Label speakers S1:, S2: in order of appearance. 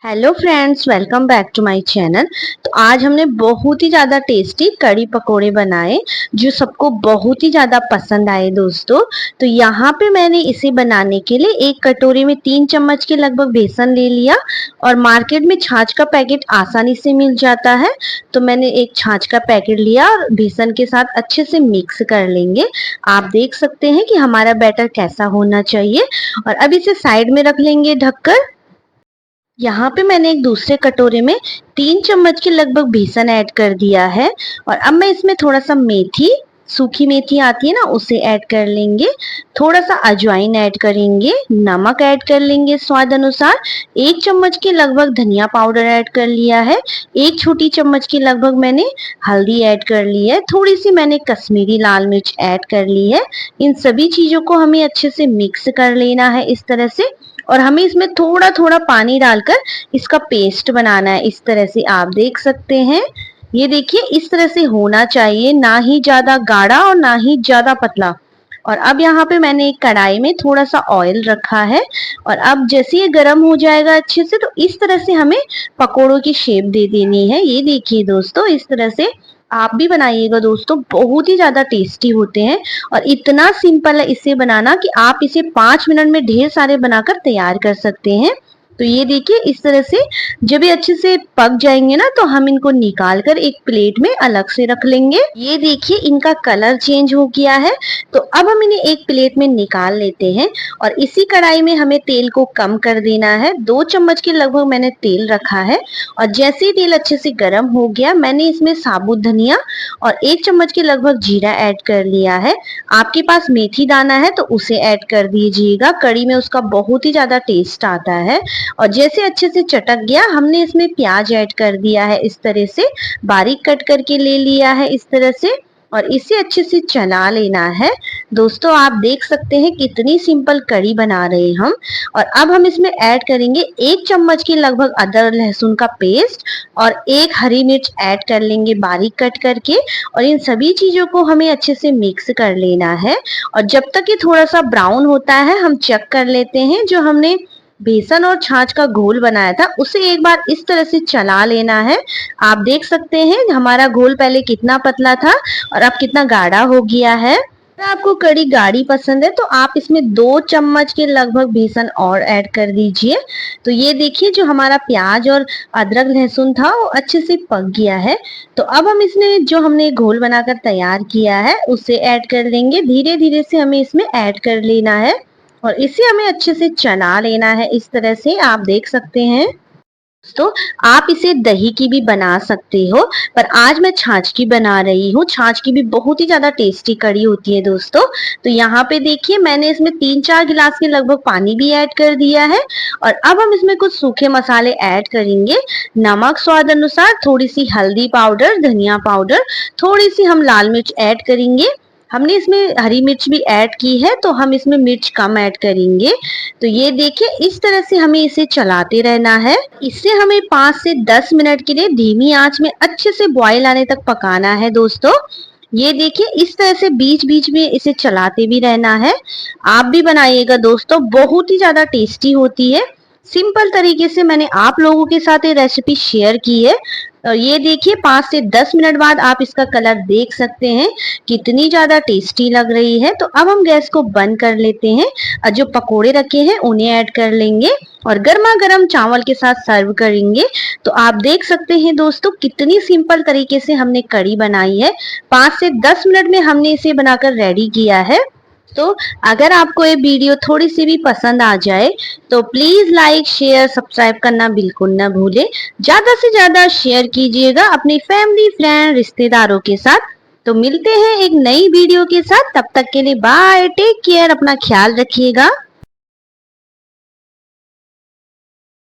S1: Hello friends, welcome back to my channel. तो आज हमने बहुत ही ज़्यादा टेस्टी कड़ी पकोड़े बनाए जो सबको बहुत ही ज़्यादा पसंद आए दोस्तों। तो यहाँ पे मैंने इसे बनाने के लिए एक कटोरी में 3 चम्मच के लगभग बेसन ले लिया। और मार्केट में छाछ का पैकेट आसानी से मिल जाता है, तो मैंने एक छाछ का पैकेट लिया और बेसन के साथ अच्छे से मिक्स कर लेंगे। आप देख सकते हैं कि हमारा बैटर कैसा होना चाहिए। और अब इसे साइड में रख लेंगे ढककर। यहाँ पे मैंने एक दूसरे कटोरे में 3 चम्मच के लगभग बेसन ऐड कर दिया है। और अब मैं इसमें थोड़ा सा मेथी, सूखी मेथी आती है ना, उसे ऐड कर लेंगे। थोड़ा सा अजवाइन ऐड करेंगे, नमक ऐड कर लेंगे स्वाद अनुसार। 1 चम्मच के लगभग धनिया पाउडर ऐड कर लिया है। 1 छोटी चम्मच के लगभग मैंने हल्दी ऐड कर ली है। थोड़ी सी मैंने कश्मीरी लाल मिर्च ऐड कर ली है। इन सभी चीजों को हमें अच्छे से मिक्स कर लेना है इस तरह से। और हमें इसमें थोड़ा थोड़ा पानी डालकर इसका पेस्ट बनाना है। इस तरह से आप देख सकते हैं, ये देखिए इस तरह से होना चाहिए, ना ही ज्यादा गाढ़ा और ना ही ज्यादा पतला। और अब यहाँ पे मैंने एक कढ़ाई में थोड़ा सा ऑयल रखा है। और अब जैसे ये गर्म हो जाएगा अच्छे से, तो इस तरह से हमें पकोड़ों की शेप दे देनी है। ये देखिए दोस्तों, इस तरह से आप भी बनाइएगा दोस्तों, बहुत ही ज्यादा टेस्टी होते हैं। और इतना सिंपल है इसे बनाना कि आप इसे 5 मिनट में ढेर सारे बनाकर तैयार कर सकते हैं। तो ये देखिए इस तरह से जब ये अच्छे से पक जाएंगे ना, तो हम इनको निकाल कर एक प्लेट में अलग से रख लेंगे। ये देखिए इनका कलर चेंज हो गया है। तो अब हम इन्हें एक प्लेट में निकाल लेते हैं। और इसी कढ़ाई में हमें तेल को कम कर देना है। 2 चम्मच के लगभग मैंने तेल रखा है। और जैसे ही तेल अच्छे से गर्म हो गया, मैंने इसमें साबुत धनिया और 1 चम्मच के लगभग जीरा ऐड कर लिया है। आपके पास मेथी दाना है तो उसे ऐड कर दीजिएगा, कड़ी में उसका बहुत ही ज्यादा टेस्ट आता है। और जैसे अच्छे से चटक गया, हमने इसमें प्याज ऐड कर दिया है। इस तरह से बारीक कट करके ले लिया है इस तरह से। और इसे अच्छे से चला लेना है। दोस्तों आप देख सकते हैं कितनी सिंपल कड़ी बना रहे हैं हम। और अब हम इसमें ऐड करेंगे 1 चम्मच के लगभग अदरक लहसुन का पेस्ट। और 1 हरी मिर्च ऐड कर लेंगे बारीक कट करके। और इन सभी चीजों को हमें अच्छे से मिक्स कर लेना है। और जब तक ये थोड़ा सा ब्राउन होता है, हम चेक कर लेते हैं जो हमने बेसन और छाछ का घोल बनाया था उसे एक बार इस तरह से चला लेना है। आप देख सकते हैं हमारा घोल पहले कितना पतला था और अब कितना गाढ़ा हो गया है। अगर आपको कड़ी गाढ़ी पसंद है तो आप इसमें 2 चम्मच के लगभग बेसन और ऐड कर दीजिए। तो ये देखिए जो हमारा प्याज और अदरक लहसुन था वो अच्छे से पक गया है। तो अब हम इसमें जो हमने घोल बनाकर तैयार किया है उसे ऐड कर लेंगे। धीरे धीरे से हमें इसमें ऐड कर लेना है। और इसे हमें अच्छे से चला लेना है इस तरह से, आप देख सकते हैं। तो आप इसे दही की भी बना सकते हो, पर आज मैं छाछ की बना रही हूँ। छाछ की भी बहुत ही ज्यादा टेस्टी कड़ी होती है दोस्तों। तो यहाँ पे देखिए मैंने इसमें 3-4 गिलास के लगभग पानी भी ऐड कर दिया है। और अब हम इसमें कुछ सूखे मसाले ऐड करेंगे। नमक स्वाद अनुसार, थोड़ी सी हल्दी पाउडर, धनिया पाउडर, थोड़ी सी हम लाल मिर्च ऐड करेंगे। हमने इसमें हरी मिर्च भी ऐड की है, तो हम इसमें मिर्च कम ऐड करेंगे। तो ये देखिए इस तरह से हमें इसे चलाते रहना है। इसे हमें 5 से 10 मिनट के लिए धीमी आंच में अच्छे से बॉईल आने तक पकाना है दोस्तों। ये देखिए इस तरह से बीच बीच में इसे चलाते भी रहना है। आप भी बनाइएगा दोस्तों, बहुत ही ज्यादा टेस्टी होती है। सिंपल तरीके से मैंने आप लोगों के साथ ये रेसिपी शेयर की है। और ये देखिए 5 से 10 मिनट बाद आप इसका कलर देख सकते हैं कितनी ज्यादा टेस्टी लग रही है। तो अब हम गैस को बंद कर लेते हैं और जो पकोड़े रखे हैं उन्हें ऐड कर लेंगे और गर्मा गर्म चावल के साथ सर्व करेंगे। तो आप देख सकते हैं दोस्तों कितनी सिंपल तरीके से हमने कड़ी बनाई है। 5 से 10 मिनट में हमने इसे बनाकर रेडी किया है। तो अगर आपको ये वीडियो थोड़ी सी भी पसंद आ जाए तो प्लीज लाइक शेयर सब्सक्राइब करना बिल्कुल ना भूले। ज्यादा से ज्यादा शेयर कीजिएगा अपनी फैमिली फ्रेंड रिश्तेदारों के साथ। तो मिलते हैं एक नई वीडियो के साथ, तब तक के लिए बाय, टेक केयर, अपना ख्याल रखिएगा।